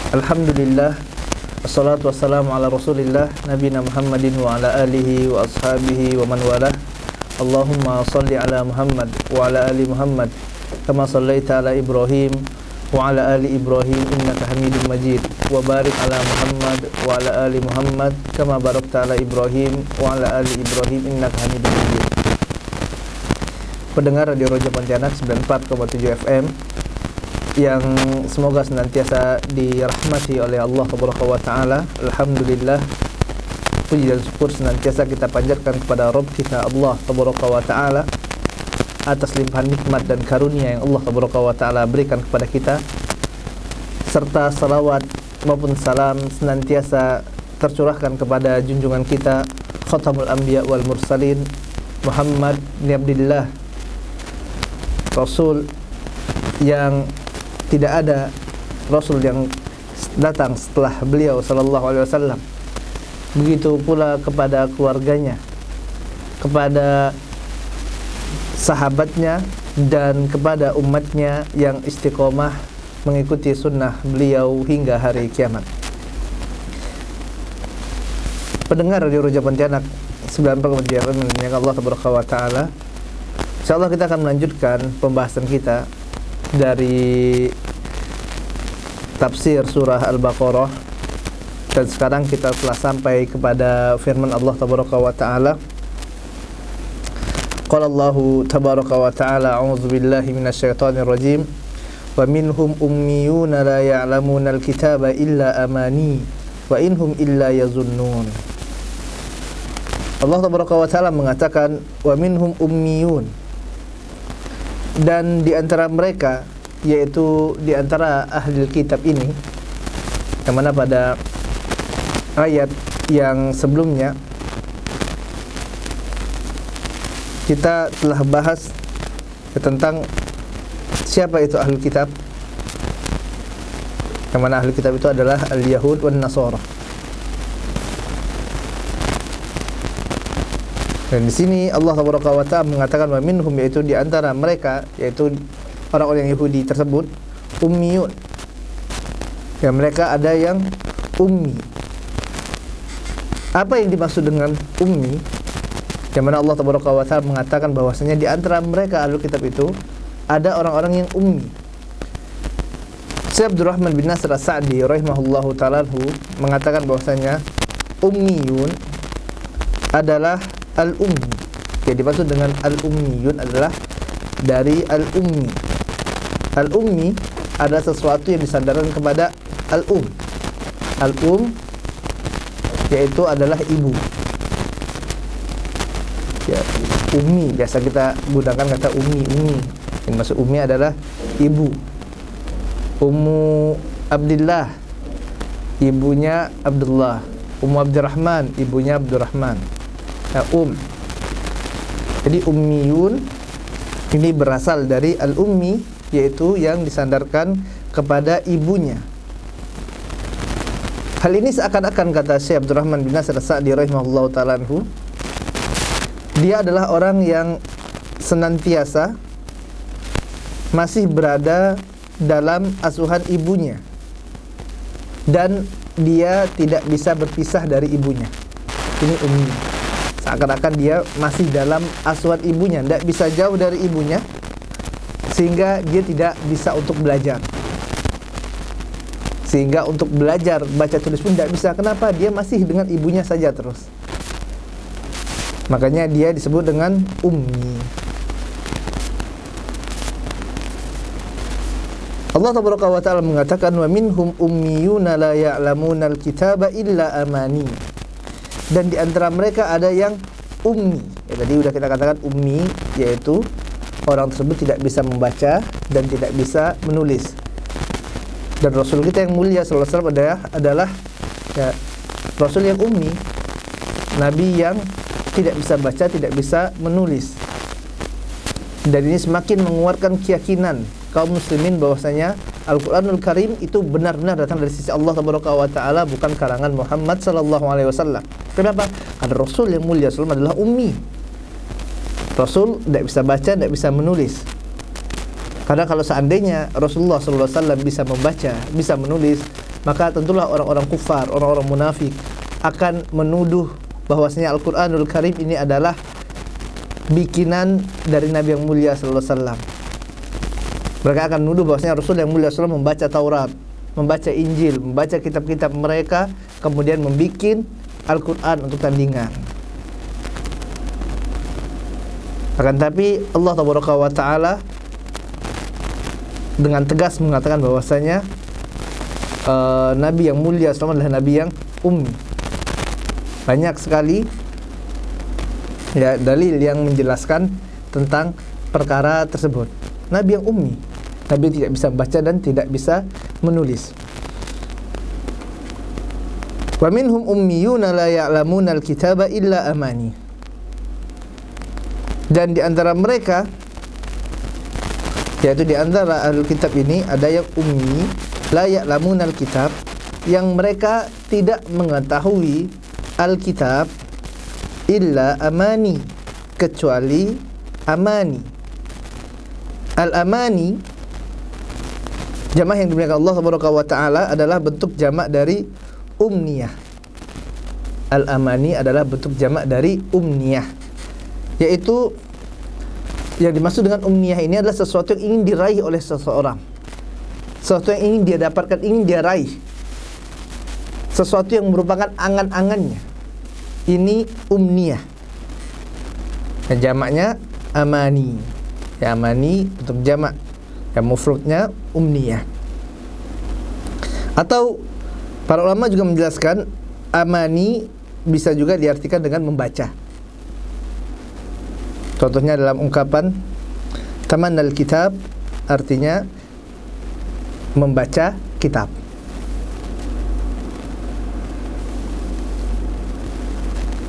Alhamdulillah, wassalatu wassalamu ala rasulillah nabina Muhammadin wa ala alihi wa ashabihi wa man walah. Allahumma salli ala Muhammad wa ala ali Muhammad kama sallaita ala Ibrahim wa ala ali Ibrahim innaka Hamidum Majid, wa barik ala Muhammad wa ala ali Muhammad kama barakta ala Ibrahim wa ala ali Ibrahim innaka Hamidum Majid. Pendengar Radio Roja Pontianak 94,7 FM yang semoga senantiasa dirahmati oleh Allah Subhanahu wa taala. Alhamdulillah, puji dan syukur senantiasa kita panjatkan kepada Rabb kita Allah Subhanahu wa taala atas limpahan nikmat dan karunia yang Allah Subhanahu wa taala berikan kepada kita, serta salawat maupun salam senantiasa tercurahkan kepada junjungan kita Khatamul Anbiya wal Mursalin Muhammad bin Abdillah, Rasul yang tidak ada Rasul yang datang setelah beliau sallallahu alaihi wasallam. Begitu pula kepada keluarganya, kepada sahabatnya, dan kepada umatnya yang istiqomah mengikuti sunnah beliau hingga hari kiamat. Pendengar Radio Roja Pontianak 94,7 FM Allah Subhanahu wa taala. Insyaallah kita akan melanjutkan pembahasan kita dari tafsir surah Al-Baqarah, dan sekarang kita telah sampai kepada firman Allah tabaraka wa taala. Qala Allahu tabaraka wa taala, a'udzu billahi minasyaitonir rajim, wa minhum ummiyuna la ya'lamuna al-kitaba illa amani wa inhum illa yazunnun. Allah tabaraka wa taala mengatakan wa minhum ummiyun, dan di antara mereka, yaitu di antara ahli kitab ini, yang mana pada ayat yang sebelumnya kita telah bahas tentang siapa itu ahli kitab, yang mana ahli kitab itu adalah al-Yahud wan Nasara. Dan di sini Allah Subhanahu wa taala mengatakan wa minhum, yaitu di antara mereka, yaitu orang-orang Yahudi tersebut, ummiyun. Ya, mereka ada yang ummi. Apa yang dimaksud dengan ummi? Yang mana Allah Subhanahu wa taala mengatakan bahwasanya di antara mereka ahlul kitab itu ada orang-orang yang ummi. Syekh Abdurrahman bin Nasr As-Sa'di rahimahullahu taala mengatakan bahwasanya ummiyun adalah al-ummi. Yang dimaksud dengan al-ummiyun adalah dari al-ummi. Al-ummi adalah sesuatu yang disandarkan kepada al-um. Al-um yaitu adalah ibu. Ya, ummi biasa kita gunakan kata ummi. Yang maksud ummi adalah ibu. Ummu Abdillah, ibunya Abdullah. Ummu Abdurrahman, ibunya Abdurrahman. Jadi ummiyun ini berasal dari al-ummi, yaitu yang disandarkan kepada ibunya. Hal ini seakan-akan, kata Syekh Abdurrahman bin Nasr As-Sa'di rahimahullahu ta'ala anhu, dia adalah orang yang senantiasa masih berada dalam asuhan ibunya, dan dia tidak bisa berpisah dari ibunya. Ini ummi. Seakan-akan dia masih dalam asuhan ibunya, tidak bisa jauh dari ibunya, sehingga dia tidak bisa untuk belajar. Sehingga untuk belajar baca tulis pun tidak bisa. Kenapa? Dia masih dengan ibunya saja terus. Makanya dia disebut dengan ummi. Allah Subhanahu wa taala mengatakan wa minhum ummiyuna la ya'lamuna al-kitaba illa amani. Dan di antara mereka ada yang ummi. Ya, tadi sudah kita katakan ummi, yaitu orang tersebut tidak bisa membaca dan tidak bisa menulis. Dan Rasul kita yang mulia sallallahu alaihi wasallam adalah ya, Rasul yang ummi, Nabi yang tidak bisa baca, tidak bisa menulis. Dan ini semakin menguatkan keyakinan kaum muslimin bahwasanya Al-Qur'anul Karim itu benar-benar datang dari sisi Allah Subhanahu wa taala, bukan karangan Muhammad sallallahu alaihi wasallam. Kenapa? Karena Rasul yang mulia sallallahu adalah ummi. Rasul tidak bisa baca, tidak bisa menulis. Karena kalau seandainya Rasulullah sallallahu alaihi wasallam bisa membaca, bisa menulis, maka tentulah orang-orang kufar, orang-orang munafik akan menuduh bahwasanya Al-Qur'anul Karim ini adalah bikinan dari Nabi yang mulia sallallahu alaihi wasallam. Mereka akan menuduh bahwasanya Rasul yang mulia sallallahu alaihi wasallam membaca Taurat, membaca Injil, membaca kitab-kitab mereka, kemudian membikin Al-Qur'an untuk tandingan. Akan tapi Allah Taala dengan tegas mengatakan bahwasanya Nabi yang mulia sallallahu adalah Nabi yang ummi. Banyak sekali ya dalil yang menjelaskan tentang perkara tersebut. Nabi yang ummi, Nabi yang tidak bisa membaca dan tidak bisa menulis. Wa minhum ummiyuna la ya'lamuna al-kitaba illa amani. Dan di antara mereka, yaitu di antara ahlul kitab ini ada yang ummi, la ya'lamuna al-kitab, yang mereka tidak mengetahui al-kitab illa amani, kecuali amani. Al-amani, jamak yang dimuliakan Allah Subhanahu wa taala, adalah bentuk jamak dari umniyah. Al-amani adalah bentuk jamak dari umniyah, yaitu yang dimaksud dengan umniyah ini adalah sesuatu yang ingin diraih oleh seseorang, sesuatu yang ingin dia dapatkan, ingin dia raih, sesuatu yang merupakan angan-angannya. Ini umniyah. Dan jamaknya amani. Ya, amani untuk jamak. Yang mufradnya umniyah. Atau para ulama juga menjelaskan amani bisa juga diartikan dengan membaca. Contohnya dalam ungkapan tamannal kitab, artinya membaca kitab.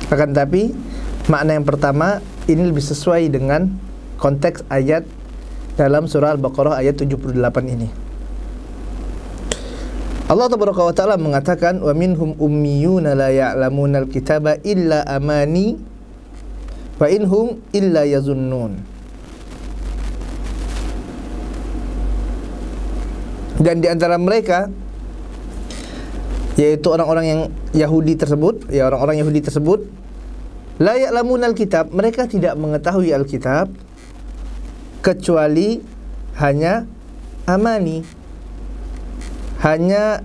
Akan tapi makna yang pertama ini lebih sesuai dengan konteks ayat dalam surah Al-Baqarah ayat 78 ini. Allah Taala mengatakan wa minhum ummiyuna la ya'lamunal kitaba illa amani wa inhum illa yazunnun. Dan di antara mereka, yaitu orang-orang yang Yahudi tersebut, ya orang-orang Yahudi tersebut, la ya'lamunal kitab, mereka tidak mengetahui Alkitab kecuali hanya amani, hanya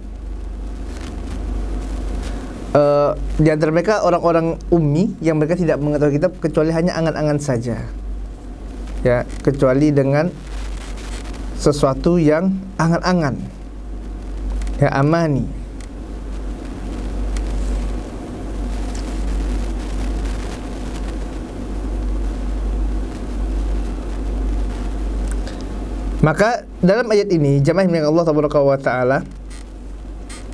di antara mereka orang-orang ummi yang mereka tidak mengetahui kitab kecuali hanya angan-angan saja, ya, kecuali dengan sesuatu yang angan-angan, ya, amani. Maka dalam ayat ini jamaah yang Allah Taala,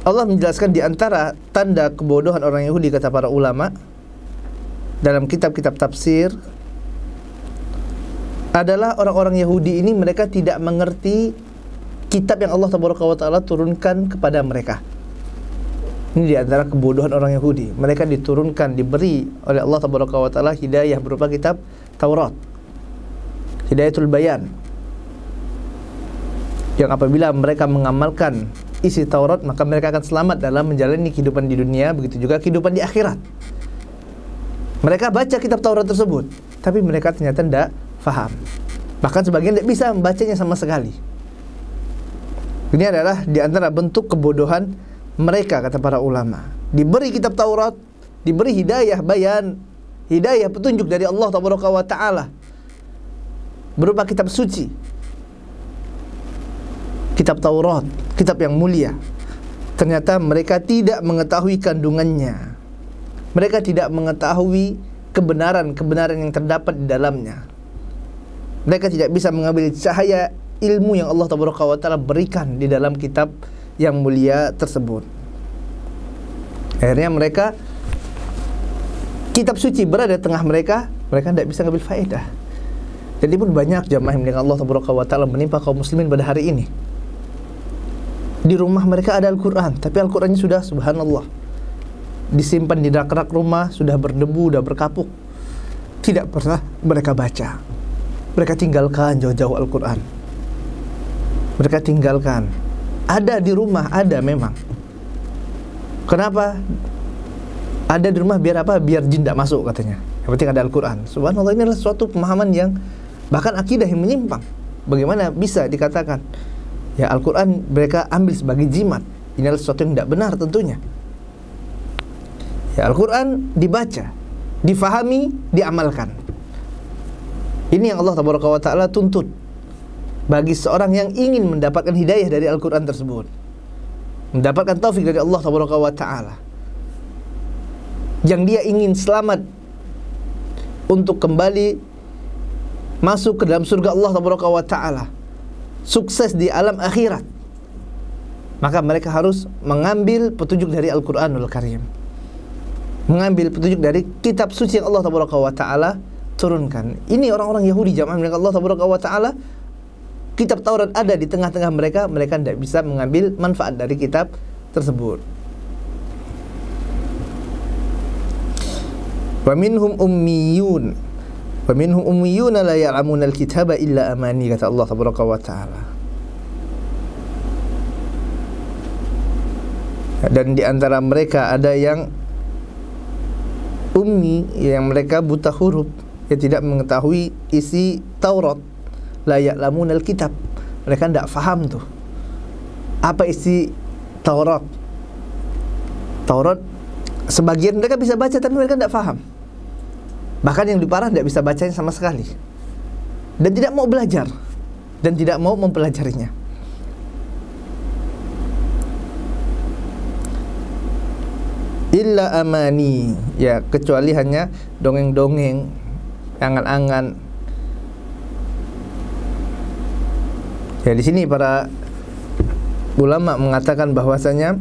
Allah menjelaskan di antara tanda kebodohan orang Yahudi, kata para ulama dalam kitab-kitab tafsir, adalah orang-orang Yahudi ini mereka tidak mengerti kitab yang Allah Taala turunkan kepada mereka. Ini di antara kebodohan orang Yahudi. Mereka diturunkan, diberi oleh Allah Taala hidayah berupa kitab Taurat, Hidayatul Bayan, yang apabila mereka mengamalkan isi Taurat, maka mereka akan selamat dalam menjalani kehidupan di dunia, begitu juga kehidupan di akhirat. Mereka baca kitab Taurat tersebut, tapi mereka ternyata tidak faham. Bahkan sebagian tidak bisa membacanya sama sekali. Ini adalah di antara bentuk kebodohan mereka, kata para ulama. Diberi kitab Taurat, diberi hidayah bayan, hidayah petunjuk dari Allah Taala berupa kitab suci, kitab Taurat, kitab yang mulia. Ternyata mereka tidak mengetahui kandungannya. Mereka tidak mengetahui kebenaran-kebenaran yang terdapat di dalamnya. Mereka tidak bisa mengambil cahaya ilmu yang Allah Taala berikan di dalam kitab yang mulia tersebut. Akhirnya mereka, kitab suci berada di tengah mereka, mereka tidak bisa mengambil faedah. Jadi pun banyak jamaah yang Allah Taala menimpa kaum muslimin pada hari ini. Di rumah mereka ada Al-Quran, tapi Al-Qurannya sudah, subhanallah, disimpan di rak-rak rumah, sudah berdebu, sudah berkapuk, tidak pernah mereka baca. Mereka tinggalkan jauh-jauh Al-Quran. Mereka tinggalkan. Ada di rumah, ada memang, Kenapa? Ada di rumah biar apa? Biar jin tidak masuk katanya. Yang penting ada Al-Quran. Subhanallah, ini adalah suatu pemahaman yang bahkan akidah yang menyimpang. Bagaimana bisa dikatakan ya Al-Quran mereka ambil sebagai jimat? Ini adalah sesuatu yang tidak benar tentunya. Ya, Al-Quran dibaca, difahami, diamalkan. Ini yang Allah Ta'ala tuntut bagi seorang yang ingin mendapatkan hidayah dari Al-Quran tersebut, mendapatkan taufik dari Allah Ta'ala, yang dia ingin selamat untuk kembali masuk ke dalam surga Allah Ta'ala, sukses di alam akhirat, maka mereka harus mengambil petunjuk dari Al-Quranul Karim, mengambil petunjuk dari kitab suci yang Allah Ta'ala turunkan. Ini orang-orang Yahudi jamaah mereka Allah Ta'ala, kitab Taurat ada di tengah-tengah mereka, mereka tidak bisa mengambil manfaat dari kitab tersebut. Wa minhum ummiyun, wa minhum ummiyun la ya'lamuna al-kitaba illa amani, kata Allah Ta'ala. Dan di antara mereka ada yang ummi, yang mereka buta huruf, yang tidak mengetahui isi Taurat. La ya'lamun al-kitab, mereka tidak faham tuh apa isi Taurat. Taurat sebagian mereka bisa baca tapi mereka tidak faham. Bahkan yang diparah tidak bisa bacanya sama sekali, dan tidak mau belajar, dan tidak mau mempelajarinya. Illa amani, ya kecuali hanya dongeng-dongeng, angan-angan. Ya, di sini para ulama mengatakan bahwasanya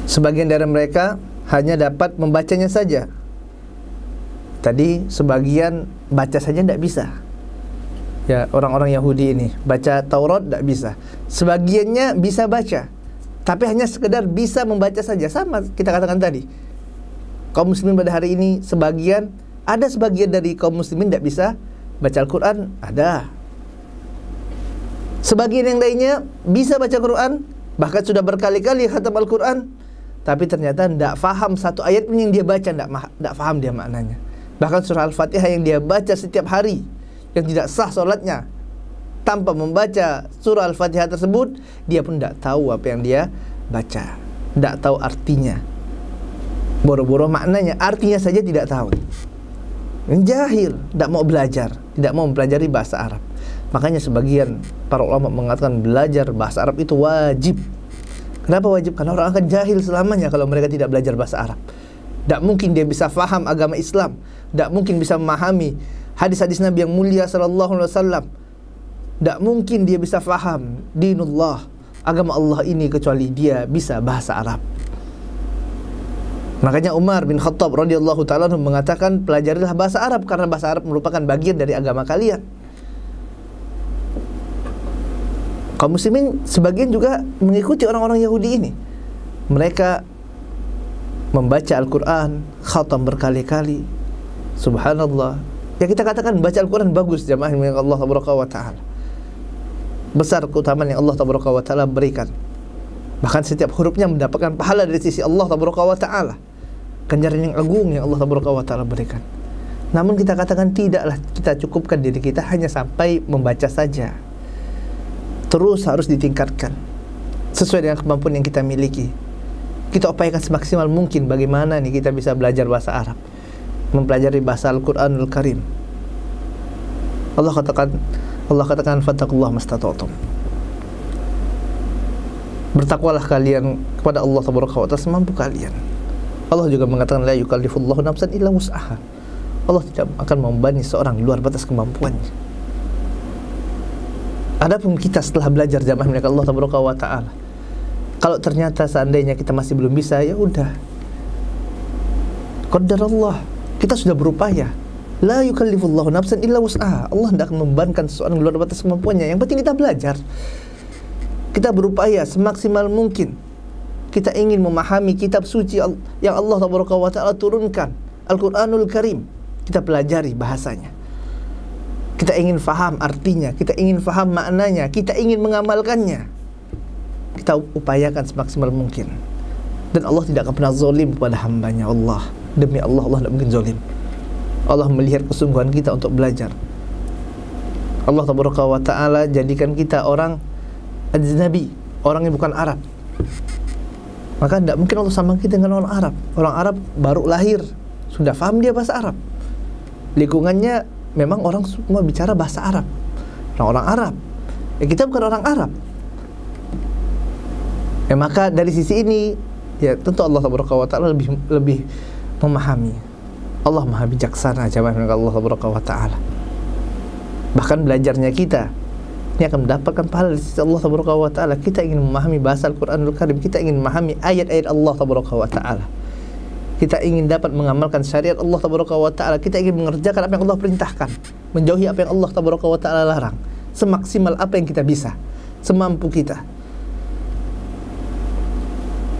sebagian dari mereka hanya dapat membacanya saja. Tadi sebagian baca saja tidak bisa. Ya, orang-orang Yahudi ini baca Taurat tidak bisa. Sebagiannya bisa baca, tapi hanya sekedar bisa membaca saja. Sama kita katakan tadi, kaum muslimin pada hari ini sebagian dari kaum muslimin tidak bisa baca Al-Quran, ada. Sebagian yang lainnya bisa baca Quran, bahkan sudah berkali-kali khatam Al-Quran, tapi ternyata tidak faham satu ayat pun yang dia baca, tidak faham dia maknanya. Bahkan surah Al-Fatihah yang dia baca setiap hari, yang tidak sah sholatnya tanpa membaca surah Al-Fatihah tersebut, dia pun tidak tahu apa yang dia baca, tidak tahu artinya, boro-boro maknanya, artinya saja tidak tahu. Jahil, tidak mau belajar, tidak mau mempelajari bahasa Arab. Makanya sebagian para ulama mengatakan belajar bahasa Arab itu wajib. Kenapa wajib? Karena orang akan jahil selamanya kalau mereka tidak belajar bahasa Arab. Tidak mungkin dia bisa faham agama Islam, tidak mungkin bisa memahami hadis-hadis Nabi yang mulia sallallahu alaihi wasallam. Tidak mungkin dia bisa faham dinullah, agama Allah ini, kecuali dia bisa bahasa Arab. Makanya Umar bin Khattab radhiyallahu ta'ala mengatakan, pelajarilah bahasa Arab, karena bahasa Arab merupakan bagian dari agama kalian. Kaum muslimin sebagian juga mengikuti orang-orang Yahudi ini. Mereka membaca Al-Quran, khatam berkali-kali. Subhanallah. Ya, kita katakan baca Al-Quran bagus, jamaah yang Allah Ta'ala. Besar keutamaan yang Allah Ta'ala berikan. Bahkan setiap hurufnya mendapatkan pahala dari sisi Allah Ta'ala. Ganjaran yang agung yang Allah Ta'ala berikan. Namun kita katakan tidaklah kita cukupkan diri kita hanya sampai membaca saja. Terus harus ditingkatkan sesuai dengan kemampuan yang kita miliki. Kita upayakan semaksimal mungkin bagaimana nih kita bisa belajar bahasa Arab, mempelajari bahasa Al-Quranul Karim. Allah katakan fattaqullaha mastata'tum. Bertakwalah kalian kepada Allah Ta'ala semampu kalian. Allah juga mengatakan la yukallifullahu nafsan illa wus'aha. Allah tidak akan membebani seorang di luar batas kemampuannya. Adapun kita setelah belajar jamaah milik Allah Ta'ala, kalau ternyata seandainya kita masih belum bisa, ya udah, qadarullah, kita sudah berupaya. La yukallifullahu nafsan illa wus'aha. Allah tidak akan membebankan seseorang di luar batas kemampuannya. Yang penting kita belajar, kita berupaya semaksimal mungkin. Kita ingin memahami kitab suci yang Allah Ta'ala turunkan, Al-Quranul Karim. Kita pelajari bahasanya, kita ingin faham artinya, kita ingin faham maknanya, kita ingin mengamalkannya. Kita upayakan semaksimal mungkin. Dan Allah tidak akan pernah zalim kepada hambanya. Allah, demi Allah, Allah tidak mungkin zalim. Allah melihat kesungguhan kita untuk belajar. Allah tabaraka wa ta'ala jadikan kita orang ajnabi, orang yang bukan Arab. Maka tidak mungkin Allah sama kita dengan orang Arab. Orang Arab baru lahir, sudah paham dia bahasa Arab. Lingkungannya memang orang semua bicara bahasa Arab, orang Arab. Kita bukan orang Arab. Maka dari sisi ini, ya tentu Allah tabaraka wa ta'ala lebih memahami. Allah maha bijaksana, jamaah Allah tabaraka wa ta'ala. Bahkan belajarnya kita ini akan mendapatkan pahala dari sisi Allah tabaraka wa ta'ala. Kita ingin memahami bahasa Al-Quranul Karim, kita ingin memahami ayat-ayat Allah tabaraka wa ta'ala, kita ingin dapat mengamalkan syariat Allah tabaraka wa ta'ala, kita ingin mengerjakan apa yang Allah perintahkan, menjauhi apa yang Allah tabaraka wa ta'ala larang, semaksimal apa yang kita bisa, semampu kita.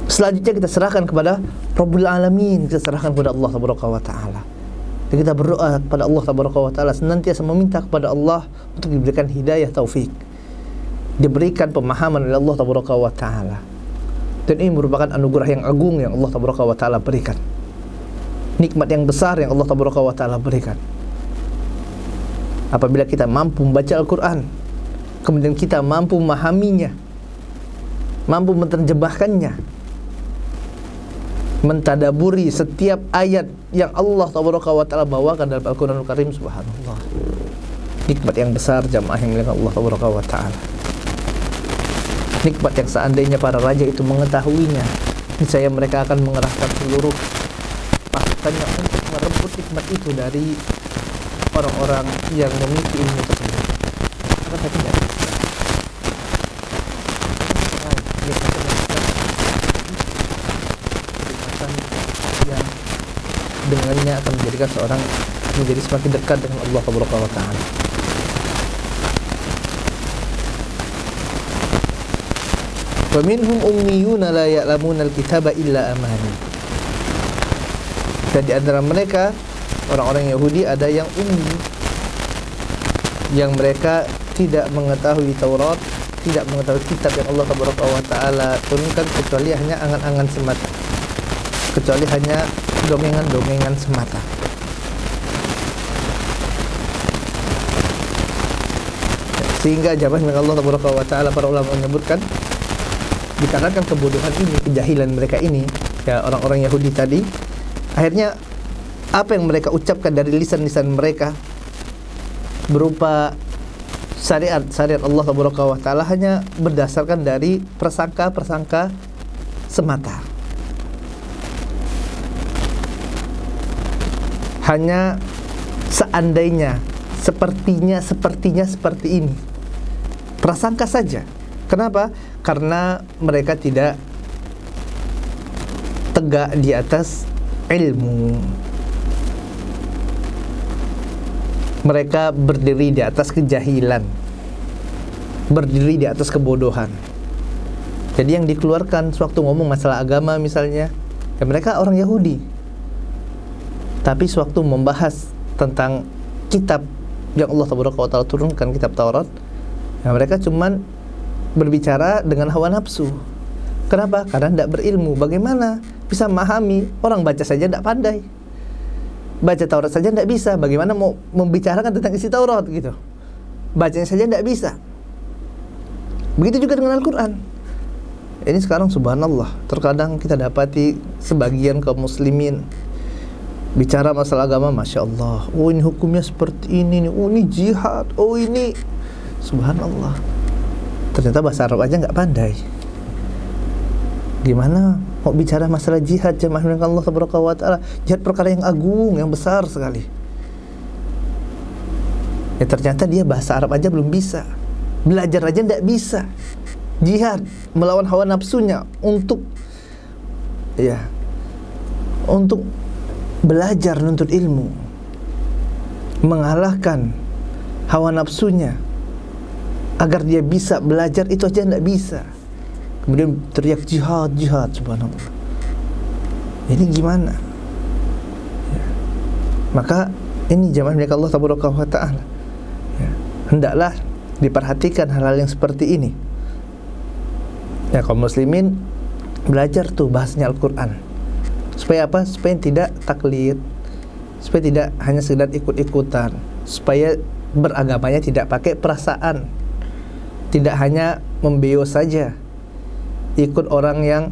Selanjutnya kita serahkan kepada Rabbul Alamin, kita serahkan kepada Allah tabaraka wa ta'ala. Dan kita berdoa kepada Allah tabaraka wa ta'ala, senantiasa meminta kepada Allah untuk diberikan hidayah taufik, diberikan pemahaman oleh Allah tabaraka wa ta'ala. Dan ini merupakan anugerah yang agung yang Allah tabaraka wa ta'ala berikan, nikmat yang besar yang Allah tabaraka wa ta'ala berikan. Apabila kita mampu membaca Al-Quran, kemudian kita mampu memahaminya, mampu menerjemahkannya, mentadaburi setiap ayat yang Allah tabaraka wa ta'ala bawakan dalam Al-Quranul Karim, subhanallah, nikmat yang besar jamaah yang milik Allah tabaraka wa ta'ala. Nikmat yang seandainya para raja itu mengetahuinya, niscaya mereka akan mengerahkan seluruh pasukannya untuk merebut nikmat itu dari orang-orang yang memiliki ilmu tersebut. Karena tidak yang dengannya akan menjadikan seorang menjadi semakin dekat dengan Allah tabaraka wa ta'ala. Wa minhum ummiyuna la ya'lamuna al-kitaba illa amani. Dan di antara mereka orang-orang Yahudi ada yang ummi, yang mereka tidak mengetahui Taurat, tidak mengetahui kitab yang Allah tabaraka wa ta'ala turunkan, kecuali hanya angan-angan semata, kecuali hanya dongengan-dongengan semata. Sehingga jamaah yang Allah tabaraka wa ta'ala, para ulama menyebutkan, dikarenakan kebodohan ini, kejahilan mereka ini, ya orang-orang Yahudi tadi, akhirnya apa yang mereka ucapkan dari lisan-lisan mereka berupa syariat Allah tabaraka wa ta'ala hanya berdasarkan dari prasangka-prasangka semata. Hanya seandainya, sepertinya seperti ini, prasangka saja. Kenapa? Karena mereka tidak tegak di atas ilmu. Mereka berdiri di atas kejahilan, berdiri di atas kebodohan. Jadi yang dikeluarkan sewaktu ngomong masalah agama misalnya, ya mereka orang Yahudi, tapi sewaktu membahas tentang kitab yang Allah tabaraka wa ta'ala turunkan, kitab Taurat, ya mereka cuman berbicara dengan hawa nafsu. Kenapa? Karena tidak berilmu. Bagaimana bisa memahami? Orang baca saja tidak pandai, baca Taurat saja tidak bisa, bagaimana mau membicarakan tentang isi Taurat gitu? Bacanya saja tidak bisa. Begitu juga dengan Al-Quran. Ini sekarang subhanallah, terkadang kita dapati sebagian kaum muslimin bicara masalah agama, masya Allah, oh ini hukumnya seperti ini, oh ini jihad, oh ini, subhanallah, ternyata bahasa Arab aja nggak pandai. Gimana mau bicara masalah jihad, jamaah yang Allah tabaraka wa ta'ala? Jihad perkara yang agung, yang besar sekali. Ya ternyata dia bahasa Arab aja belum bisa, belajar aja tidak bisa. Jihad melawan hawa nafsunya untuk belajar nuntut ilmu, mengalahkan hawa nafsunya agar dia bisa belajar, itu aja tidak bisa. Kemudian teriak jihad, jihad, subhanallah. Ini gimana? Ya. Maka ini jamaah milik Allah tabaraka wa ta'ala, ya, hendaklah diperhatikan hal-hal yang seperti ini. Ya kaum muslimin belajar tuh bahasanya Al-Quran. Supaya apa? Supaya tidak taklid, supaya tidak hanya sekedar ikut-ikutan, supaya beragamanya tidak pakai perasaan, tidak hanya membeo saja, ikut orang yang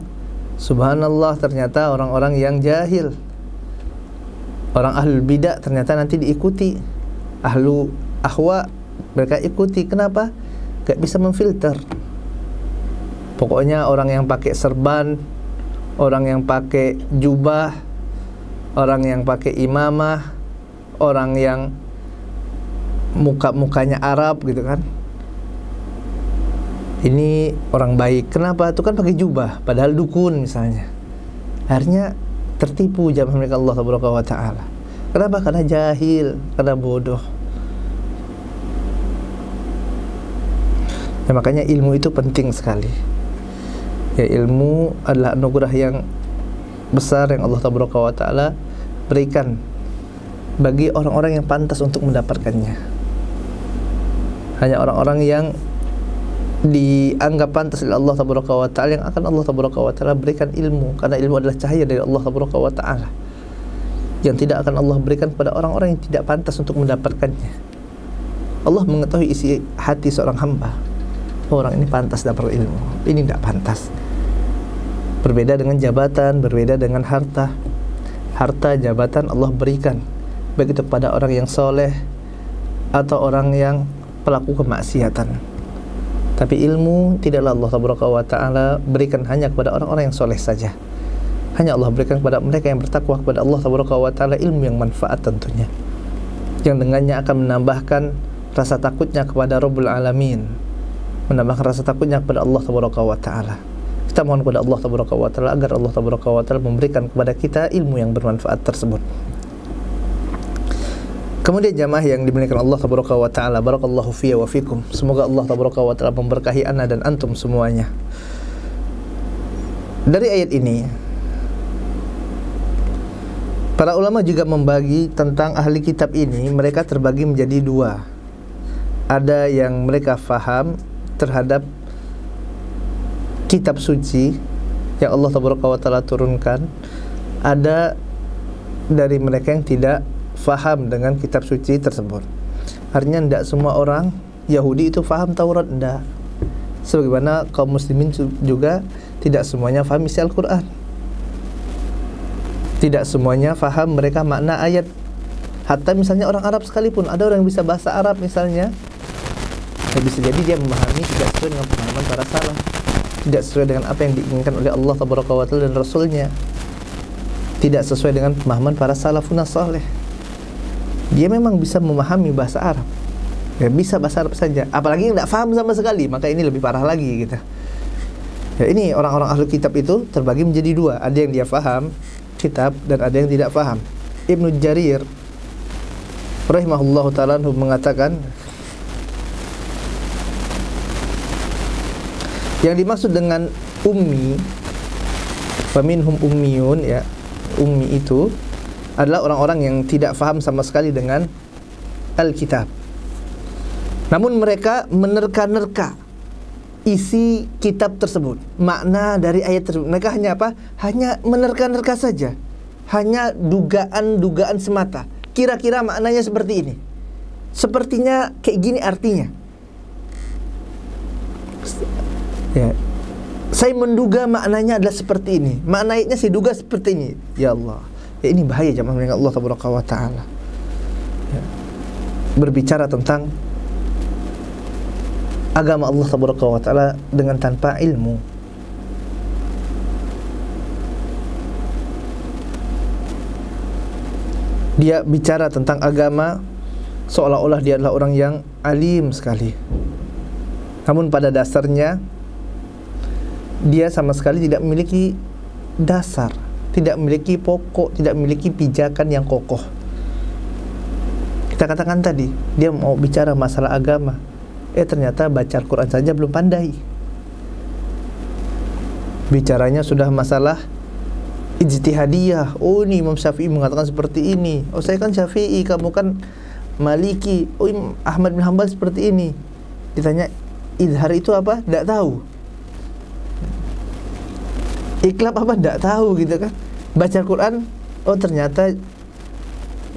subhanallah ternyata orang-orang yang jahil, orang ahlul bidah ternyata nanti diikuti, ahlu ahwa mereka ikuti. Kenapa? Gak bisa memfilter. Pokoknya orang yang pakai serban, orang yang pakai jubah, orang yang pakai imamah, orang yang mukanya Arab gitu kan, ini orang baik. Kenapa? Itu kan pakai jubah, padahal dukun misalnya. Akhirnya tertipu jamaah mereka Allah Subhanahu wa taala. Kenapa? Karena jahil, karena bodoh. Ya, makanya ilmu itu penting sekali. Ya, ilmu adalah anugerah yang besar yang Allah Subhanahu wa taala berikan bagi orang-orang yang pantas untuk mendapatkannya. Hanya orang-orang yang dianggap pantas oleh Allah Subhanahu wa taala yang akan Allah Subhanahu wa taala berikan ilmu, karena ilmu adalah cahaya dari Allah Subhanahu wa taala yang tidak akan Allah berikan kepada orang-orang yang tidak pantas untuk mendapatkannya. Allah mengetahui isi hati seorang hamba. Orang ini pantas dapat ilmu, ini tidak pantas. Berbeda dengan jabatan, berbeda dengan harta. Harta, jabatan Allah berikan baik itu kepada orang yang soleh atau orang yang pelaku kemaksiatan. Tapi ilmu tidaklah Allah Subhanahu wa taala berikan hanya kepada orang-orang yang soleh saja. Hanya Allah berikan kepada mereka yang bertakwa kepada Allah Subhanahu wa taala ilmu yang manfaat tentunya, yang dengannya akan menambahkan rasa takutnya kepada Rabbul Alamin, menambahkan rasa takutnya kepada Allah Subhanahu wa taala. Kita mohon kepada Allah Subhanahu wa taala agar Allah Subhanahu wa taala memberikan kepada kita ilmu yang bermanfaat tersebut. Kemudian jamaah yang dimuliakan Allah Subhanahu wa taala, barakallahu fiyya wa fikum. Semoga Allah Subhanahu wa taala memberkahi ana dan antum semuanya. Dari ayat ini para ulama juga membagi tentang ahli kitab ini, mereka terbagi menjadi dua. Ada yang mereka faham terhadap kitab suci yang Allah Subhanahu wa taala turunkan. Ada dari mereka yang tidak faham dengan kitab suci tersebut. Artinya tidak semua orang Yahudi itu faham Taurat, tidak. Sebagaimana kaum muslimin juga tidak semuanya faham isi Al-Quran. Tidak semuanya faham mereka makna ayat. Hatta misalnya orang Arab sekalipun, ada orang yang bisa bahasa Arab misalnya, ya bisa jadi dia memahami tidak sesuai dengan pemahaman para salaf, tidak sesuai dengan apa yang diinginkan oleh Allah Subhanahu wa taala dan Rasulnya, tidak sesuai dengan pemahaman para salafun saleh. Dia memang bisa memahami bahasa Arab, ya bisa bahasa Arab saja, apalagi yang tidak faham sama sekali, maka ini lebih parah lagi gitu. Ya, ini orang-orang ahli kitab itu terbagi menjadi dua. Ada yang dia faham kitab dan ada yang tidak faham. Ibnu Jarir rahimahullahu ta'ala mengatakan yang dimaksud dengan ummi, faminhum ummiyun, ya, ummi itu adalah orang-orang yang tidak faham sama sekali dengan Alkitab. Namun mereka menerka-nerka isi kitab tersebut, makna dari ayat tersebut. Mereka hanya apa? Hanya menerka-nerka saja, hanya dugaan-dugaan semata. Kira-kira maknanya seperti ini, sepertinya kayak gini artinya. Ya, saya menduga maknanya adalah seperti ini, makna ayatnya saya duga seperti ini. Ya Allah, ya ini bahaya jamaah dengan Allah Subhanahu wa taala. Ya, berbicara tentang agama Allah Subhanahu wa taala dengan tanpa ilmu. Dia bicara tentang agama seolah-olah dia adalah orang yang alim sekali. Namun pada dasarnya dia sama sekali tidak memiliki dasar, tidak memiliki pokok, tidak memiliki pijakan yang kokoh. Kita katakan tadi, dia mau bicara masalah agama, ternyata baca Al-Quran saja belum pandai. Bicaranya sudah masalah ijtihadiyah. Oh, ini Imam Syafi'i mengatakan seperti ini. Oh, saya kan Syafi'i, kamu kan Maliki. Oh, Ahmad bin Hanbal seperti ini. Ditanya izhar itu apa? Tidak tahu. Iqlab apa enggak tahu gitu kan. Baca Al-Quran, oh ternyata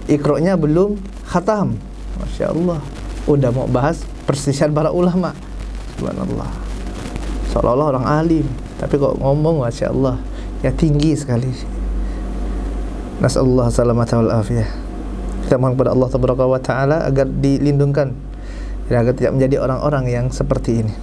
Iqra-nya belum khatam. Masya Allah, udah mau bahas perselisihan para ulama. Subhanallah, seolah-olah orang alim, tapi kok ngomong Masya Allah ya tinggi sekali. Nasallahu salamata wal afiyah. Kita mohon kepada Allah tabaraka wa ta'ala agar dilindungkan, agar tidak menjadi orang-orang yang seperti ini.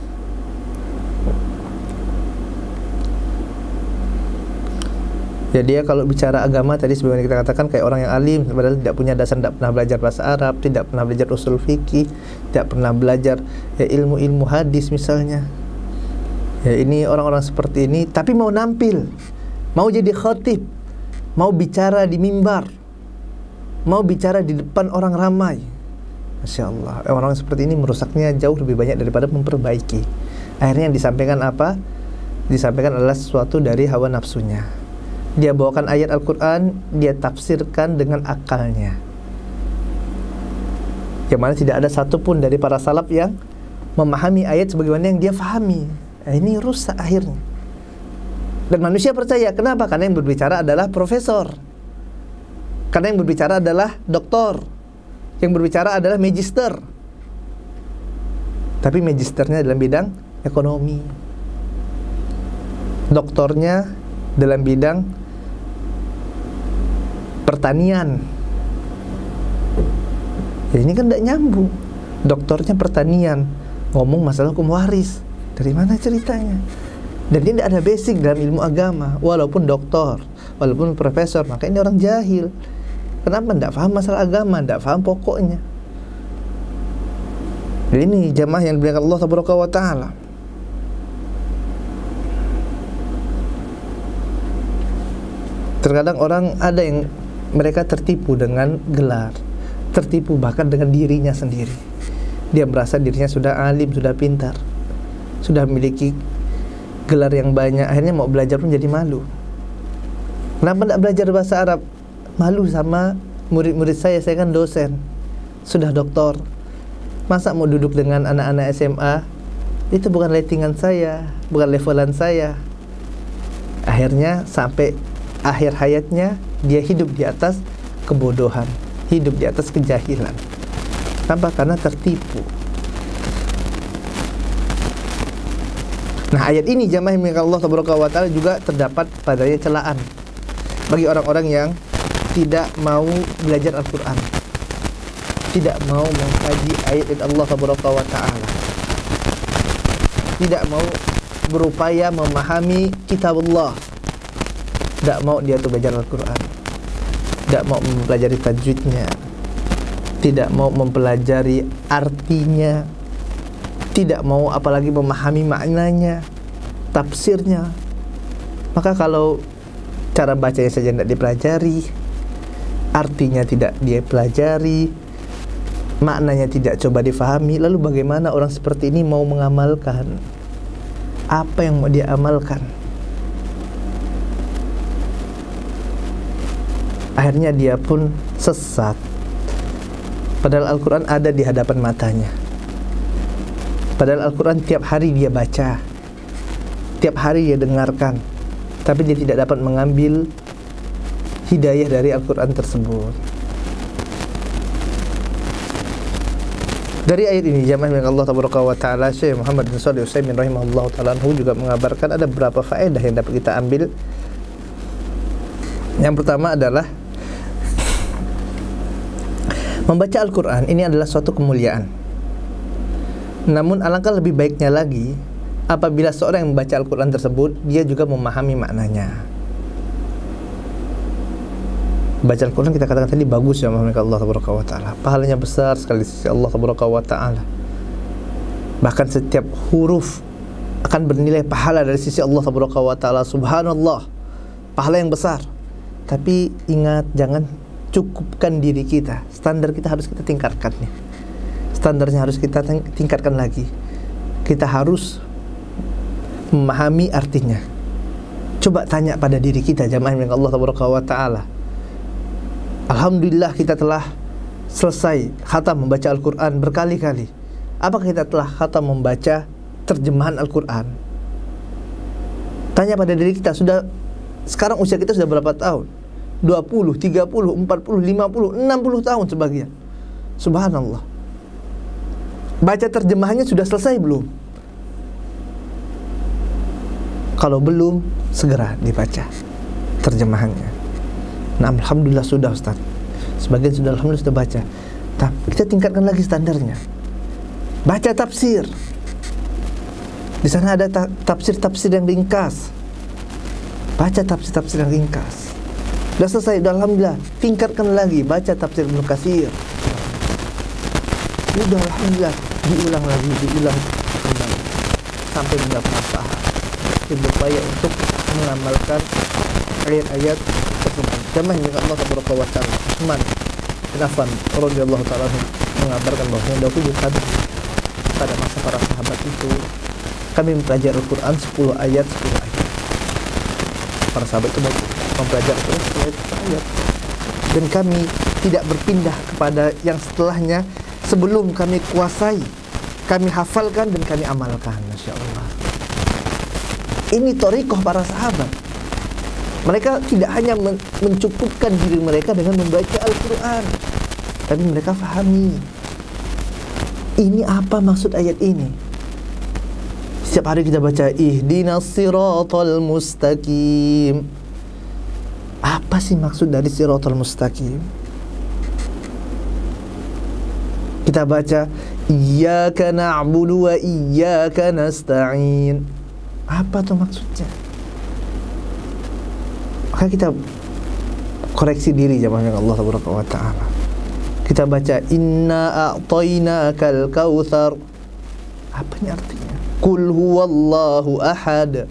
Ya dia kalau bicara agama tadi sebagaimana kita katakan kayak orang yang alim, padahal tidak punya dasar, tidak pernah belajar bahasa Arab, tidak pernah belajar usul fikih, tidak pernah belajar ya ilmu-ilmu hadis misalnya. Ya ini orang-orang seperti ini tapi mau nampil, mau jadi khatib, mau bicara di mimbar, mau bicara di depan orang ramai. Masya Allah, orang seperti ini merusaknya jauh lebih banyak daripada memperbaiki. Akhirnya yang disampaikan apa? Disampaikan adalah sesuatu dari hawa nafsunya. Dia bawakan ayat Al-Quran, dia tafsirkan dengan akalnya, yang mana tidak ada satupun dari para salaf yang memahami ayat sebagaimana yang dia fahami. Nah, ini rusak akhirnya. Dan manusia percaya, kenapa? Karena yang berbicara adalah profesor, karena yang berbicara adalah doktor, yang berbicara adalah magister. Tapi magisternya dalam bidang ekonomi, doktornya dalam bidang pertanian. Ya ini kan tidak nyambung. Doktornya pertanian, ngomong masalah hukum waris. Dari mana ceritanya? Dan dia tidak ada basic dalam ilmu agama. Walaupun doktor, walaupun profesor, maka ini orang jahil. Kenapa tidak paham masalah agama, tidak paham pokoknya? Jadi ini jamaah yang dimuliakan Allah tabaraka wa ta'ala. Terkadang orang ada yang mereka tertipu dengan gelar, tertipu bahkan dengan dirinya sendiri. Dia merasa dirinya sudah alim, sudah pintar, sudah memiliki gelar yang banyak. Akhirnya mau belajar pun jadi malu. Kenapa tidak belajar bahasa Arab? Malu sama murid-murid saya kan dosen, sudah doktor. Masa mau duduk dengan anak-anak SMA? Itu bukan ratingan saya, bukan levelan saya. Akhirnya sampai akhir hayatnya dia hidup di atas kebodohan, hidup di atas kejahilan. Kenapa? Karena tertipu. Nah ayat ini jamaah yang dimuliakan Allah tabaraka wa ta'ala juga terdapat padanya celaan bagi orang-orang yang tidak mau belajar Al-Quran, tidak mau mengkaji ayat Allah tabaraka wa ta'ala, tidak mau berupaya memahami kitab Allah. Tidak mau dia tuh belajar Al-Quran, tidak mau mempelajari tajwidnya, tidak mau mempelajari artinya, tidak mau apalagi memahami maknanya, tafsirnya. Maka kalau cara bacanya saja tidak dipelajari, artinya tidak dia pelajari, maknanya tidak coba difahami, lalu bagaimana orang seperti ini mau mengamalkan? Apa yang mau dia amalkan? Akhirnya dia pun sesat. Padahal Al-Quran ada di hadapan matanya. Padahal Al-Quran tiap hari dia baca, tiap hari dia dengarkan, tapi dia tidak dapat mengambil hidayah dari Al-Quran tersebut. Dari ayat ini jamaah yang Allah tabaraka wa ta'ala, Syekh Muhammad bin Shalih Al-Utsaimin rahimahullah ta'ala juga mengabarkan ada beberapa faedah yang dapat kita ambil. Yang pertama adalah membaca Al-Quran ini adalah suatu kemuliaan. Namun alangkah lebih baiknya lagi apabila seorang yang membaca Al-Quran tersebut dia juga memahami maknanya. Baca Al-Quran kita katakan tadi bagus ya, Allah tabaraka wa ta'ala, pahalanya besar sekali di sisi Allah tabaraka wa ta'ala. Bahkan setiap huruf akan bernilai pahala dari sisi Allah tabaraka wa ta'ala. Subhanallah, pahala yang besar. Tapi ingat, jangan cukupkan diri kita. Standar kita harus kita tingkatkan nih. Standarnya harus kita tingkatkan lagi. Kita harus memahami artinya. Coba tanya pada diri kita jamaah yang Allah tabaraka wa ta'ala. Alhamdulillah kita telah selesai khatam membaca Al-Quran berkali-kali. Apakah kita telah khatam membaca terjemahan Al-Quran? Tanya pada diri kita, sekarang usia kita sudah berapa tahun? 20, 30, 40, 50, 60 tahun sebagian. Subhanallah. Baca terjemahannya sudah selesai belum? Kalau belum, segera dibaca terjemahannya. Nah, alhamdulillah sudah, Ustaz. Sebagian sudah, alhamdulillah sudah baca. Tapi kita tingkatkan lagi standarnya. Baca tafsir. Di sana ada tafsir-tafsir yang ringkas. Baca tafsir-tafsir yang ringkas. Sudah selesai, alhamdulillah. Tingkatkan lagi, baca tafsir Ibnu Katsir. Sudah, alhamdulillah. Diulang lagi, diulang kembali sampai benar-benar paham. Itu berupaya untuk mengamalkan ayat-ayat tersebut. Jamaah yang Allah Tabaraka wa Ta'ala, Utsman bin Affan radhiyallahu ta'ala mengabarkan bahwa dahulu pada masa para sahabat itu kami mempelajari Al-Quran 10 ayat 10 ayat. Para sahabat itu mempelajari Al-Quran 10 ayat 10 ayat. Dan kami tidak berpindah kepada yang setelahnya sebelum kami kuasai, kami hafalkan dan kami amalkan. Masya Allah. Ini thariqah para sahabat. Mereka tidak hanya mencukupkan diri mereka dengan membaca Al-Quran, tapi mereka fahami ini apa maksud ayat ini. Setiap hari kita baca ihdinas siratal mustaqim. Apa sih maksud dari siratal mustaqim? Kita baca iyyaka na'budu wa iyyaka nasta'in. Apa tuh maksudnya? Maka kita koreksi diri jamaah Allah Tabaraka wa Ta'ala. Kita baca inna a'tainakal kautsar. Apa ini artinya? Qul huwallahu ahad.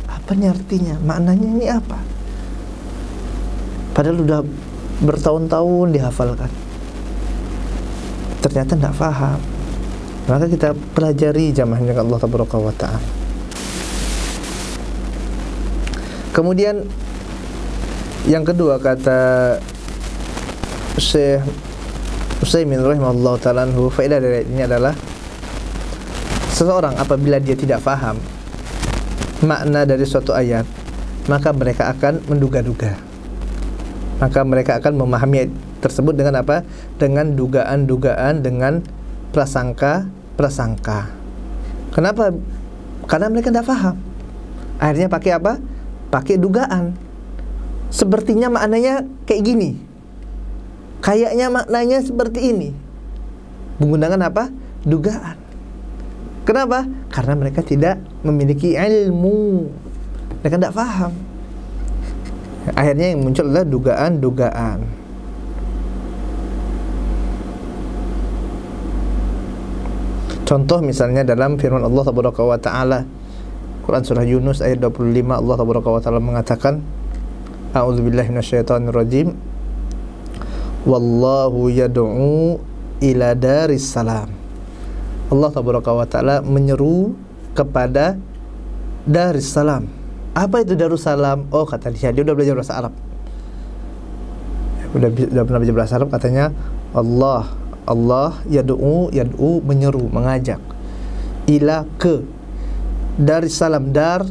Apa ini artinya? Maknanya ini apa? Padahal sudah bertahun-tahun dihafalkan. Ternyata tidak faham. Maka kita pelajari jamaahnya Allah Tabaraka wa Ta'ala. Kemudian yang kedua kata Syekh Utsaimin rahimahullah ta'ala anhu, faedah dari ini adalah seseorang apabila dia tidak faham makna dari suatu ayat, maka mereka akan menduga-duga. Maka mereka akan memahami ayat tersebut dengan apa? Dengan dugaan-dugaan, dengan prasangka-prasangka. Kenapa? Karena mereka tidak faham. Akhirnya pakai apa? Pakai dugaan. Sepertinya maknanya kayak gini, kayaknya maknanya seperti ini. Menggunakan apa? Dugaan. Kenapa? Karena mereka tidak memiliki ilmu. Mereka tidak paham. Akhirnya yang muncul adalah dugaan-dugaan. Contoh misalnya dalam firman Allah Tabaraka wa Ta'ala, Quran surah Yunus ayat 25, Allah Tabaraka wa Ta'ala mengatakan, a'udzubillahi minasyaitonirrajim, wallahu yad'u ila daris salam. Allah Tabaraka wa Ta'ala menyeru kepada daris salam. Apa itu darussalam? Oh, kata dia udah belajar bahasa Arab. Udah pernah belajar bahasa Arab, katanya Allah yad'u menyeru, mengajak, ila ke daris salam. Dar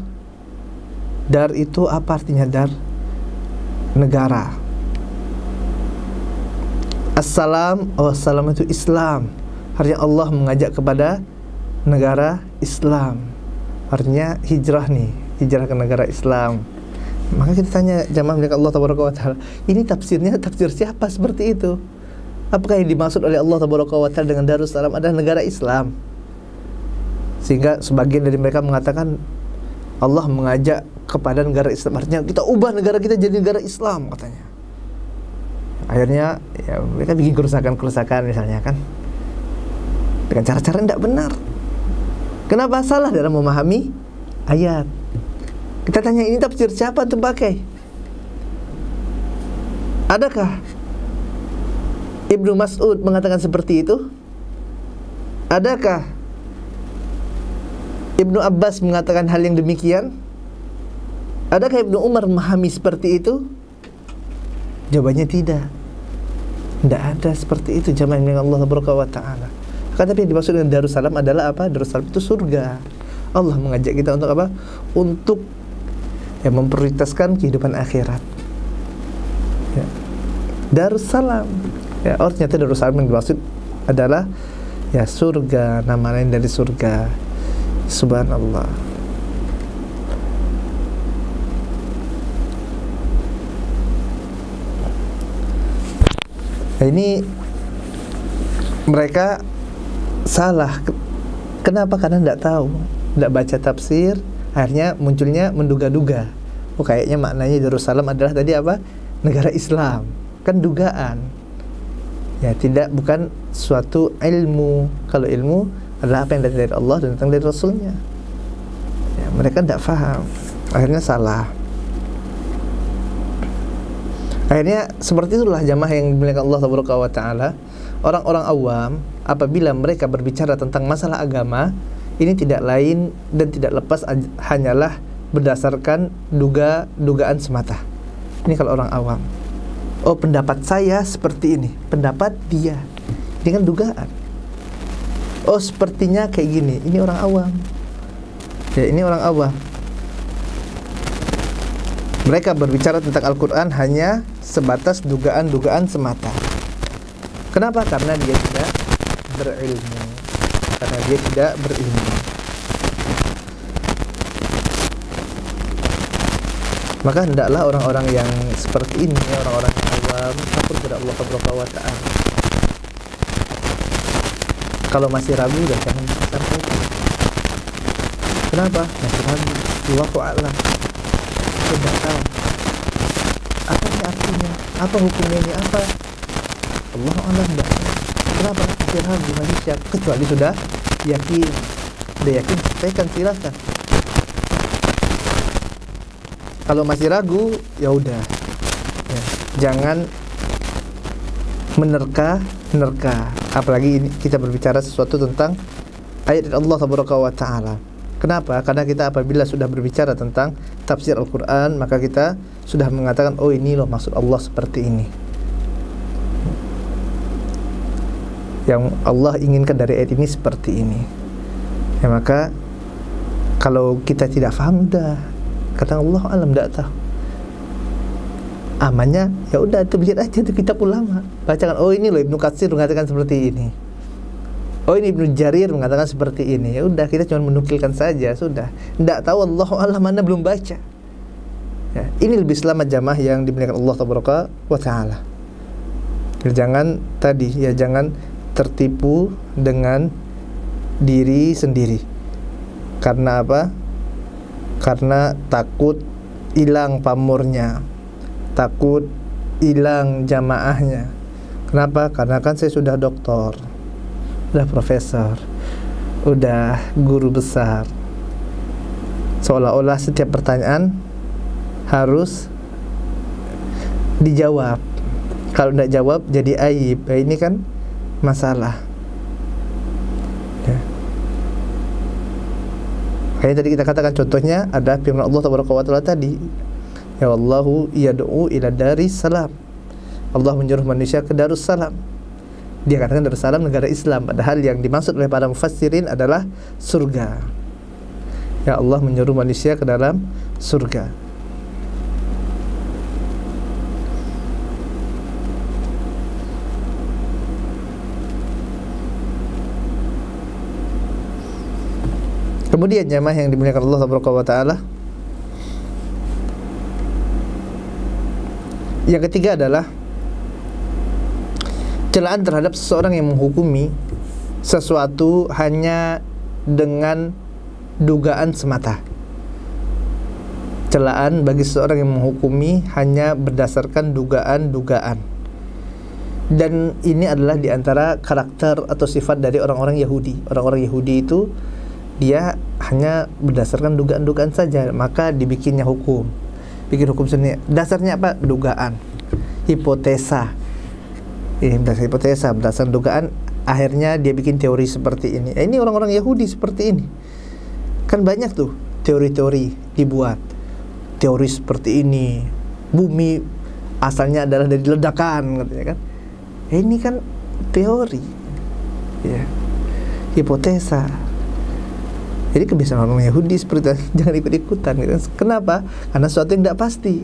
itu apa artinya? Dar negara. Assalam, assalam itu Islam. Artinya Allah mengajak kepada negara Islam. Artinya hijrah nih, hijrah ke negara Islam. Maka kita tanya jamaah milik Allah Tabaraka wa Ta'ala, ini tafsirnya tafsir siapa seperti itu? Apakah yang dimaksud oleh Allah Tabaraka wa Ta'ala dengan Darussalam adalah negara Islam? Sehingga sebagian dari mereka mengatakan Allah mengajak kepada negara Islam, artinya kita ubah negara kita jadi negara Islam, katanya. Akhirnya ya, mereka bikin kerusakan misalnya kan, dengan cara-cara yang tidak benar. Kenapa? Salah dalam memahami ayat. Kita tanya, ini tafsir siapa tuh pakai? Adakah Ibnu Mas'ud mengatakan seperti itu? Adakah Ibnu Abbas mengatakan hal yang demikian? Adakah Ibnu Umar memahami seperti itu? Jawabannya tidak. Tidak ada seperti itu jamaah dengan Allah Subhanahu wa Ta'ala. Tapi yang dimaksud dengan Darussalam adalah apa? Darussalam itu surga. Allah mengajak kita untuk apa? Untuk yang memprioritaskan kehidupan akhirat. Ya. Darussalam. Ya, ternyata Darussalam yang dimaksud adalah ya surga, nama lain dari surga. Subhanallah. Nah, ini mereka salah. Kenapa? Karena tidak tahu, tidak baca tafsir. Akhirnya munculnya menduga-duga. Oh, kayaknya maknanya Darussalam adalah tadi apa? Negara Islam. Kan dugaan. Ya, bukan suatu ilmu. Kalau ilmu adalah apa yang datang dari Allah dan datang dari Rasulnya. Ya, mereka tidak faham. Akhirnya salah. Akhirnya seperti itulah jamaah yang dimuliakan Allah Subhanahu wa taala. Orang-orang awam apabila mereka berbicara tentang masalah agama, ini tidak lain dan tidak lepas hanyalah berdasarkan dugaan semata. Ini kalau orang awam. Oh, pendapat saya seperti ini, pendapat dia. Ini kan dugaan. Oh, sepertinya kayak gini. Ini orang awam. Ya, ini orang awam. Mereka berbicara tentang Al-Quran hanya sebatas dugaan-dugaan semata. Kenapa? Karena dia tidak berilmu. Karena dia tidak berilmu. Maka hendaklah orang-orang yang seperti ini, orang-orang yang awam, takut kepada Allah Subhanahu wa ta'ala. Kalau masih ragu, jangan sampaikan. Kenapa? Masih ragu. Wallahu a'lam. Tidak tahu apa ini artinya, apa hukumnya ini, apa Allah a'lam. Kenapa masih ragu, masih syak? Kecuali sudah yakin. Sudah yakin, sampaikan, silakan. Kalau masih ragu, ya udah. Ya, jangan menerka. Apalagi ini kita berbicara sesuatu tentang ayat Allah Subhanahu wa taala. Kenapa? Karena kita apabila sudah berbicara tentang tafsir Al-Quran, maka kita sudah mengatakan, oh ini loh maksud Allah seperti ini. Yang Allah inginkan dari ayat ini seperti ini. Ya, maka kalau kita tidak paham, udah kata Allah alam, tidak tahu. Amannya ya udah, itu lihat aja itu kitab ulama, bacakan. Oh ini loh Ibnu Katsir mengatakan seperti ini. Oh ini Ibnu Jarir mengatakan seperti ini. Ya udah, kita cuma menukilkan saja, sudah. Tidak tahu Allah alam, mana belum baca. Ya, ini lebih selamat jamaah yang dimuliakan Allah Subhanahu wa taala. Jangan jangan tertipu dengan diri sendiri. Karena apa? Karena takut hilang pamornya, takut hilang jamaahnya. Kenapa? Karena kan saya sudah doktor, udah profesor, udah guru besar. Seolah-olah setiap pertanyaan harus dijawab. Kalau tidak jawab jadi aib. Nah, ini kan masalah. Ya. Kayak tadi kita katakan contohnya ada firman Allah Taala tadi, ya Allahu yad'u ila daris salam. Allah menyuruh manusia ke Darussalam. Dia katakan Darussalam negara Islam, padahal yang dimaksud oleh para mufassirin adalah surga. Ya Allah menyuruh manusia ke dalam surga. Kemudian jamaah yang dimuliakan Allah Subhanahu wa taala, yang ketiga adalah celaan terhadap seseorang yang menghukumi sesuatu hanya dengan dugaan semata. Celaan bagi seseorang yang menghukumi hanya berdasarkan dugaan-dugaan. Dan ini adalah diantara karakter atau sifat dari orang-orang Yahudi. Orang-orang Yahudi itu dia hanya berdasarkan dugaan-dugaan saja, maka dibikinnya hukum. Bikin hukum sendiri. Dasarnya apa? Dugaan, hipotesa. Berdasarkan dugaan, akhirnya dia bikin teori seperti ini. Ini orang-orang Yahudi seperti ini. Kan banyak tuh teori-teori dibuat. Teori seperti ini, bumi asalnya adalah dari ledakan, katanya kan. Ini kan teori, ya, hipotesa. Jadi kebiasaan orang Yahudi seperti itu, jangan ikut-ikutan gitu. Kenapa? Karena sesuatu yang tidak pasti.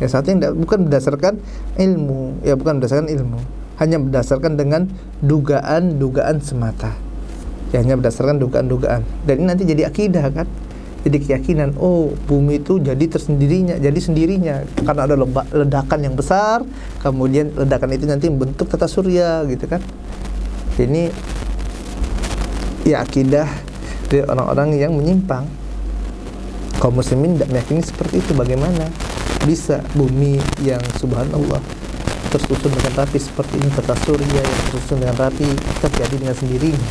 Ya, sesuatu yang bukan berdasarkan ilmu, ya bukan berdasarkan ilmu, hanya berdasarkan dengan dugaan-dugaan semata. Ya, hanya berdasarkan dugaan-dugaan. Dan ini nanti jadi akidah kan? Jadi keyakinan, oh bumi itu jadi sendirinya karena ada ledakan yang besar, kemudian ledakan itu nanti membentuk tata surya gitu kan. Ini ya akidah dari orang-orang yang menyimpang. Kaum muslimin tidak meyakini seperti itu. Bagaimana bisa bumi yang subhanallah tersusun dengan rapi seperti ini, tata surya yang tersusun dengan rapi terjadi dengan sendirinya?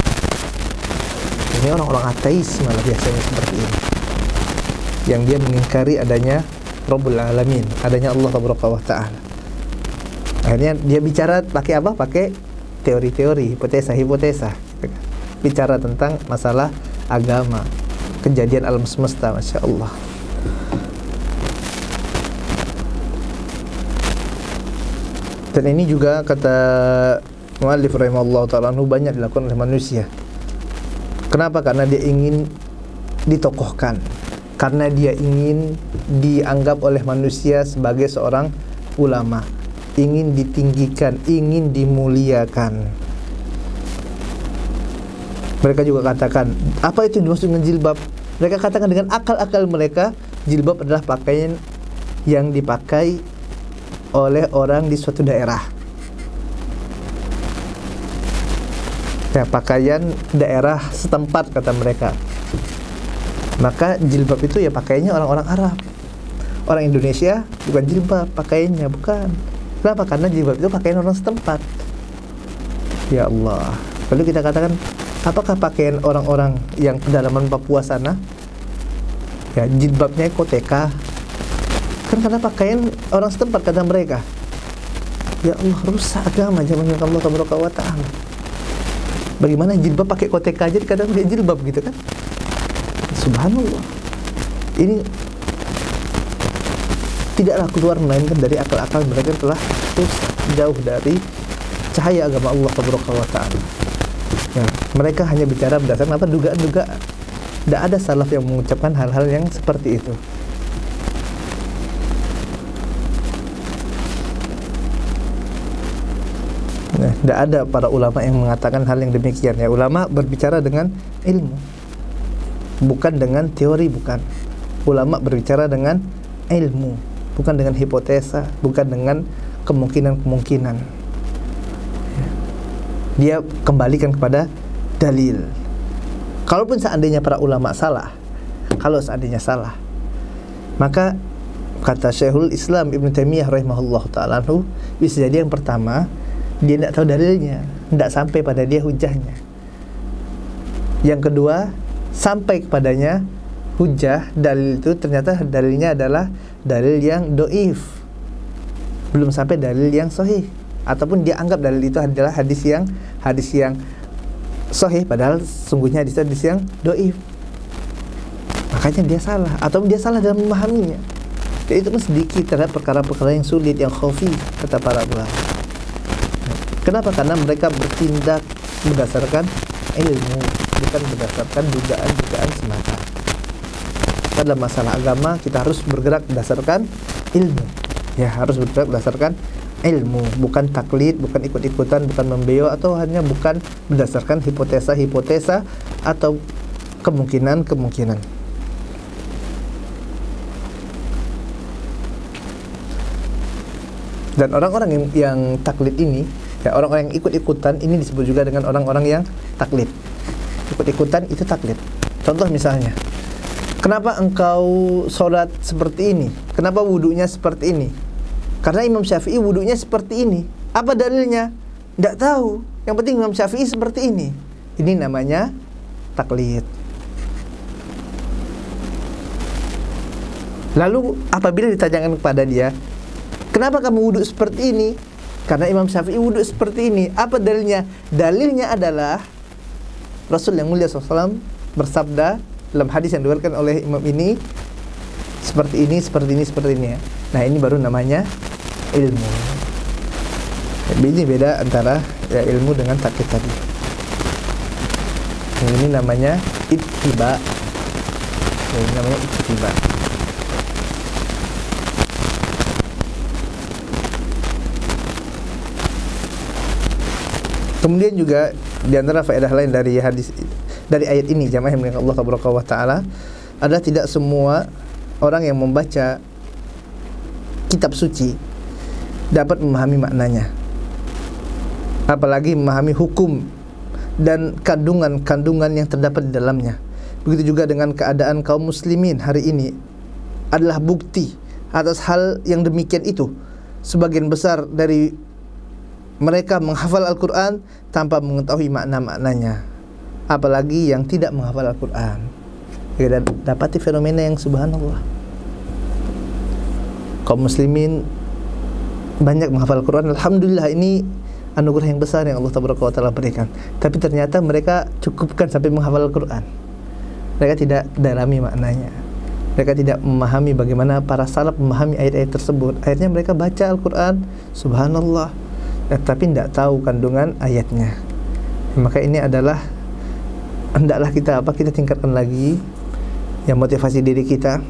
Ini orang-orang ateis malah biasanya seperti ini, yang dia mengingkari adanya Rabbul Alamin, adanya Allah Ta'ala. Akhirnya dia bicara pakai apa? Pakai teori-teori, hipotesa gitu kan. Bicara tentang masalah agama, kejadian alam semesta, Masya Allah. Dan ini juga kata muallif rahimahullah ta'ala banyak dilakukan oleh manusia. Kenapa? Karena dia ingin ditokohkan, karena dia ingin dianggap oleh manusia sebagai seorang ulama, ingin ditinggikan, ingin dimuliakan. Mereka juga katakan, apa itu dimaksud dengan jilbab? Mereka katakan dengan akal-akal mereka, jilbab adalah pakaian yang dipakai oleh orang di suatu daerah. Ya, pakaian daerah setempat kata mereka. Maka jilbab itu ya pakaiannya orang-orang Arab. Orang Indonesia bukan jilbab pakaiannya, bukan. Kenapa? Karena jilbab itu pakaian orang setempat. Ya Allah. Lalu kita katakan, apakah pakaian orang-orang yang pedalaman Papua sana? Ya, jilbabnya koteka. Kan karena pakaian orang setempat kata mereka. Ya Allah, rusak agama zaman Allah Ta'ala. Bagaimana jilbab pakai koteka aja dikatakan kayak jilbab gitu kan? Subhanallah. Ini tidaklah keluar melainkan dari akal-akal mereka telah rusak, jauh dari cahaya agama Allah Ta'ala. Ya, mereka hanya bicara berdasarkan apa? Dugaan-dugaan. Tidak ada salaf yang mengucapkan hal-hal yang seperti itu. Tidak ada para ulama yang mengatakan hal yang demikian. Ya, ulama berbicara dengan ilmu, bukan dengan teori, bukan. Ulama berbicara dengan ilmu, bukan dengan hipotesa, bukan dengan kemungkinan-kemungkinan. Dia kembalikan kepada dalil. Kalaupun seandainya para ulama salah, kalau seandainya salah, maka kata Syekhul Islam Ibn Taimiyah rahimahullah ta'ala, bisa jadi yang pertama dia tidak tahu dalilnya, tidak sampai pada dia hujahnya. Yang kedua, sampai kepadanya hujah dalil itu, ternyata dalilnya adalah dalil yang doif, belum sampai dalil yang sahih, ataupun dia anggap dalil itu adalah hadis yang sahih, padahal sungguhnya hadis yang doif. Makanya dia salah, atau dia salah dalam memahaminya. Dan itu pun sedikit terhadap perkara-perkara yang sulit, yang khafi, kata para ulama. Kenapa? Karena mereka bertindak berdasarkan ilmu, bukan berdasarkan dugaan-dugaan semata. Dalam masalah agama kita harus bergerak berdasarkan ilmu. Ya, harus bergerak berdasarkan ilmu, bukan taklid, bukan ikut-ikutan, bukan membeo, atau hanya bukan berdasarkan hipotesa-hipotesa atau kemungkinan-kemungkinan. Dan orang-orang yang taklid ini, ya, orang-orang yang ikut-ikutan ini disebut juga dengan orang-orang yang taklid. Ikut-ikutan itu taklid. Contoh misalnya, kenapa engkau sholat seperti ini? Kenapa wudunya seperti ini? Karena Imam Syafi'i wudunya seperti ini. Apa dalilnya? Tidak tahu. Yang penting Imam Syafi'i seperti ini. Ini namanya taklid. Lalu apabila ditanyakan kepada dia, kenapa kamu wudhu seperti ini? Karena Imam Syafi'i wudhu seperti ini. Apa dalilnya? Dalilnya adalah Rasul yang mulia SAW bersabda dalam hadis yang diriwayatkan oleh imam ini, seperti ini, seperti ini, seperti ini ya. Nah, ini baru namanya ilmu. Ini beda antara ya, ilmu dengan taklid tadi. Ini namanya ittiba. Ini namanya ittiba. Kemudian juga di antara faedah lain dari ayat ini, jamaah yang Allah Taala, adalah tidak semua orang yang membaca kitab suci dapat memahami maknanya, apalagi memahami hukum dan kandungan-kandungan yang terdapat di dalamnya. Begitu juga dengan keadaan kaum muslimin hari ini adalah bukti atas hal yang demikian itu. Sebagian besar dari mereka menghafal Al-Quran tanpa mengetahui makna-maknanya, apalagi yang tidak menghafal Al-Quran. Kita dapati fenomena yang subhanallah, kaum muslimin banyak menghafal Al-Quran. Alhamdulillah, ini anugerah yang besar yang Allah Taala berikan. Tapi ternyata mereka cukupkan sampai menghafal Al-Quran, mereka tidak dalami maknanya. Mereka tidak memahami bagaimana para salaf memahami ayat-ayat tersebut. Akhirnya mereka baca Al-Quran, subhanallah, tapi tidak tahu kandungan ayatnya. Maka ini adalah hendaklah kita tingkatkan lagi yang motivasi diri kita.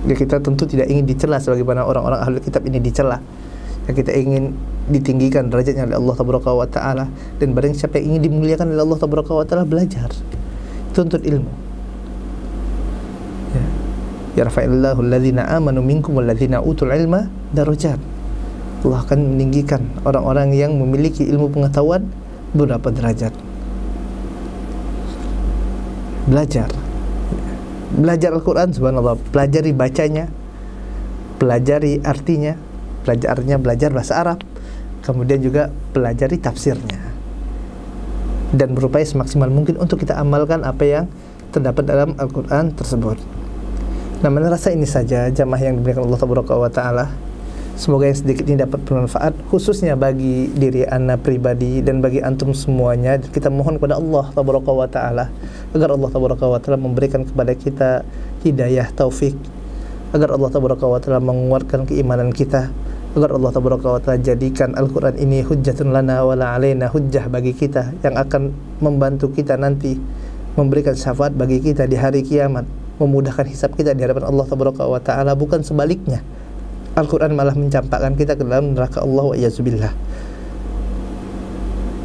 Ya, kita tentu tidak ingin dicela sebagaimana orang-orang ahli kitab ini dicela. Ya, kita ingin ditinggikan derajatnya oleh Allah Taala, dan barang siapa yang ingin dimuliakan oleh Allah Taala, belajar, tuntut ilmu. Ya, yarfa'illahu alladhina amanu minkum walladhina utul ilma darajat. Allah akan meninggikan orang-orang yang memiliki ilmu pengetahuan beberapa derajat. Belajar Al-Quran, subhanallah, pelajari bacanya, pelajari artinya, belajar bahasa Arab, kemudian juga pelajari tafsirnya, dan berupaya semaksimal mungkin untuk kita amalkan apa yang terdapat dalam Al-Quran tersebut. Nah, rasa ini saja jamaah yang diberikan Allah Taala. Semoga yang sedikit ini dapat bermanfaat, khususnya bagi diri ana pribadi dan bagi antum semuanya. Kita mohon kepada Allah Taala agar Allah Taala memberikan kepada kita hidayah, taufik, agar Allah Taala menguatkan keimanan kita, agar Allah Taala jadikan Al-Quran ini hujjatun lana wala alaina, hujjah bagi kita yang akan membantu kita nanti, memberikan syafaat bagi kita di hari kiamat, memudahkan hisab kita di hadapan Allah Taala, bukan sebaliknya. Al-Quran malah mencampakkan kita ke dalam neraka Allah wa iyyazubillah.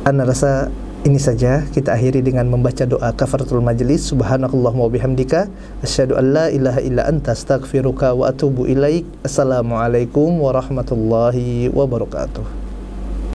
Ana rasa ini saja kita akhiri dengan membaca doa kafaratul majlis. Subhanakallahumma wa bihamdika asyhadu an la ilaha illa anta astaghfiruka wa atubu ilaik. Assalamualaikum warahmatullahi wabarakatuh.